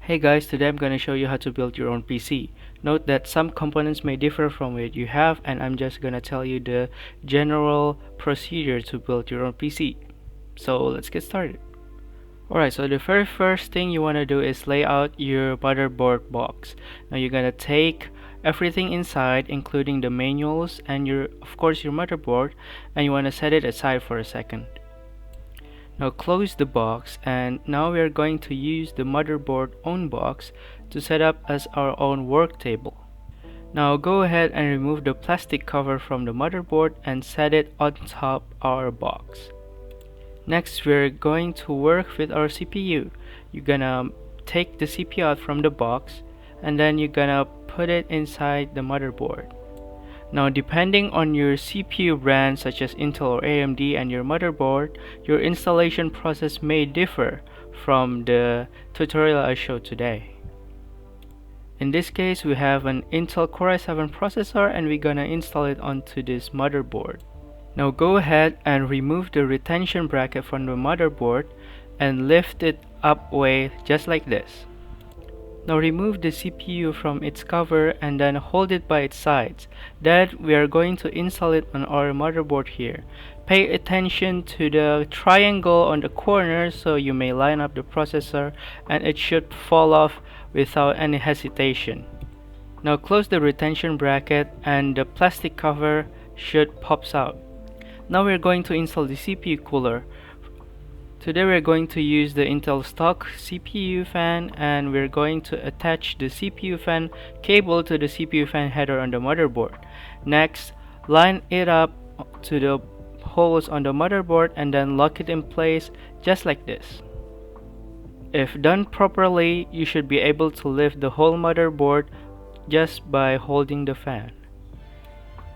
Hey guys, today I'm gonna show you how to build your own PC. Note that some components may differ from what you have, and I'm just gonna tell you the general procedure to build your own PC. So let's get started. Alright, so the very first thing you wanna do is lay out your motherboard box. Now you're gonna take everything inside, including the manuals and of course your motherboard, and you wanna set it aside for a second. Now close the box, and now we are going to use the motherboard own box to set up as our own work table. Now go ahead and remove the plastic cover from the motherboard and set it on top our box. Next, we're going to work with our CPU. You're gonna take the CPU out from the box, and then you're gonna put it inside the motherboard. Now, depending on your CPU brand such as Intel or AMD and your motherboard, your installation process may differ from the tutorial I showed today. In this case, we have an Intel Core i7 processor and we're gonna install it onto this motherboard. Now go ahead and remove the retention bracket from the motherboard and lift it up way just like this. Now remove the CPU from its cover and then hold it by its sides. Then we are going to install it on our motherboard here. Pay attention to the triangle on the corner so you may line up the processor and it should fall off without any hesitation. Now close the retention bracket and the plastic cover should pops out. Now we're going to install the CPU cooler. Today we're going to use the Intel stock CPU fan, and we're going to attach the CPU fan cable to the CPU fan header on the motherboard. Next, line it up to the holes on the motherboard and then lock it in place just like this. If done properly, you should be able to lift the whole motherboard just by holding the fan.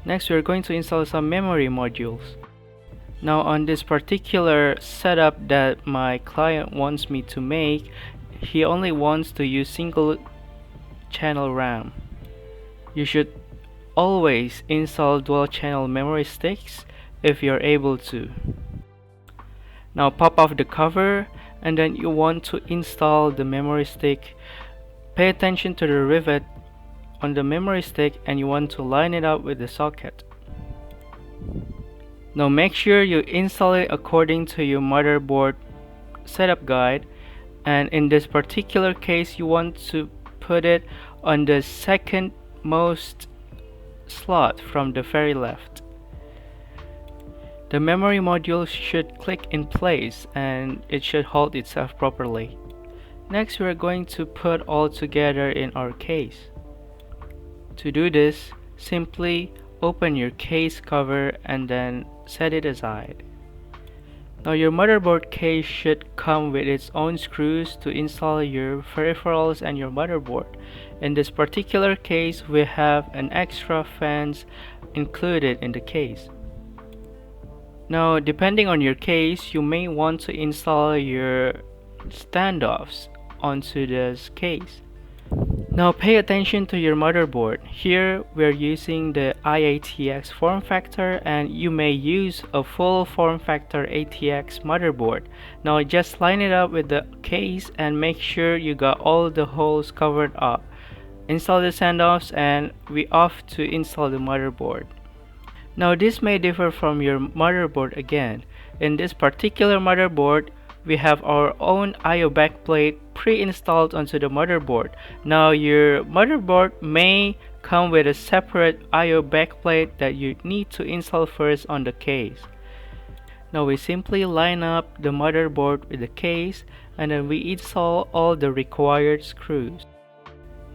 Next, we're going to install some memory modules. Now on this particular setup that my client wants me to make, he only wants to use single channel RAM. You should always install dual channel memory sticks if you're able to. Now pop off the cover and then you want to install the memory stick. Pay attention to the rivet on the memory stick and you want to line it up with the socket. Now make sure you install it according to your motherboard setup guide, and in this particular case you want to put it on the second most slot from the very left. The memory module should click in place and it should hold itself properly. Next, we are going to put all together in our case. To do this, simply open your case cover and then set it aside. Now your motherboard case should come with its own screws to install your peripherals and your motherboard. In this particular case, we have an extra fans included in the case. Now depending on your case, you may want to install your standoffs onto this case. Now pay attention to your motherboard. Here we're using the i-ATX form factor, and you may use a full form factor ATX motherboard. Now just line it up with the case and make sure you got all the holes covered up. Install the standoffs and we off to install the motherboard. Now this may differ from your motherboard again. In this particular motherboard, we have our own I/O backplate pre-installed onto the motherboard. Now your motherboard may come with a separate I/O backplate that you need to install first on the case. Now we simply line up the motherboard with the case and then we install all the required screws.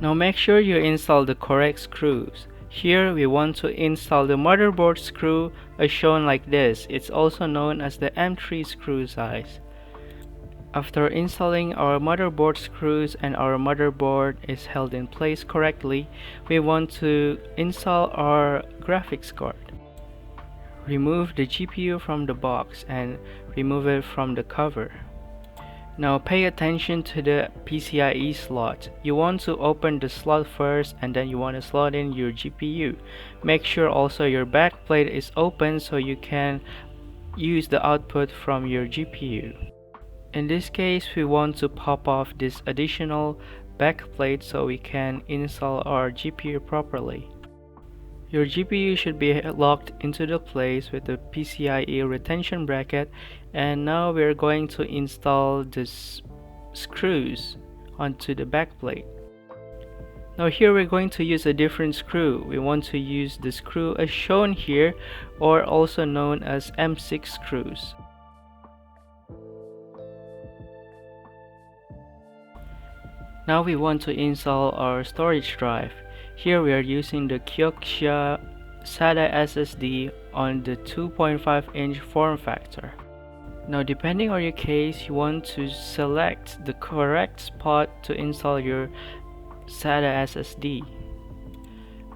Now make sure you install the correct screws. Here we want to install the motherboard screw as shown like this. It's also known as the M3 screw size. After installing our motherboard screws and our motherboard is held in place correctly, we want to install our graphics card. Remove the GPU from the box and remove it from the cover. Now pay attention to the PCIe slot. You want to open the slot first and then you want to slot in your GPU. Make sure also your backplate is open so you can use the output from your GPU. In this case, we want to pop off this additional backplate so we can install our GPU properly. Your GPU should be locked into the place with the PCIe retention bracket, and now we're going to install the screws onto the backplate. Now here we're going to use a different screw. We want to use the screw as shown here, or also known as M6 screws. Now we want to install our storage drive. Here we are using the Kioxia SATA SSD on the 2.5-inch form factor. Now depending on your case, you want to select the correct spot to install your SATA SSD.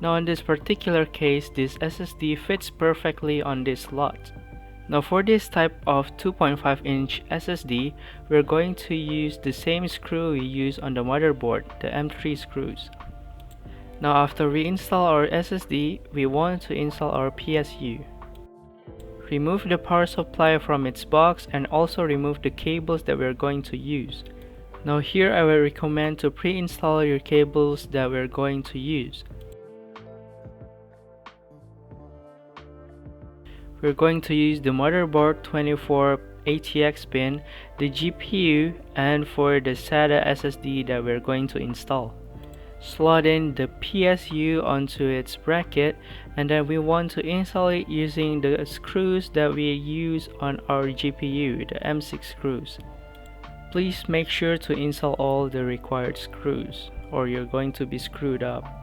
Now in this particular case, this SSD fits perfectly on this slot. Now for this type of 2.5-inch SSD, we're going to use the same screw we use on the motherboard, the M3 screws. Now after we install our SSD, we want to install our PSU. Remove the power supply from its box and also remove the cables that we're going to use. Now here I will recommend to pre-install your cables that we're going to use. We're going to use the motherboard 24 ATX pin, the GPU, and for the SATA SSD that we're going to install. Slot in the PSU onto its bracket, and then we want to install it using the screws that we use on our GPU, the M6 screws. Please make sure to install all the required screws or you're going to be screwed up.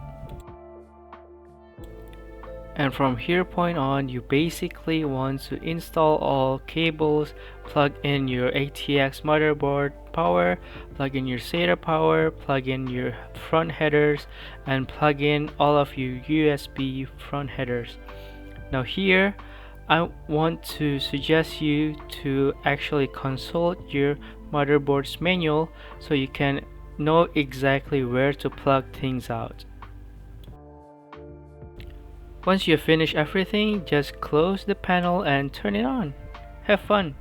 And from here point on, you basically want to install all cables, plug in your ATX motherboard power, plug in your SATA power, plug in your front headers, and plug in all of your USB front headers. Now here, I want to suggest you to actually consult your motherboard's manual so you can know exactly where to plug things out. Once you finish everything, just close the panel and turn it on. Have fun!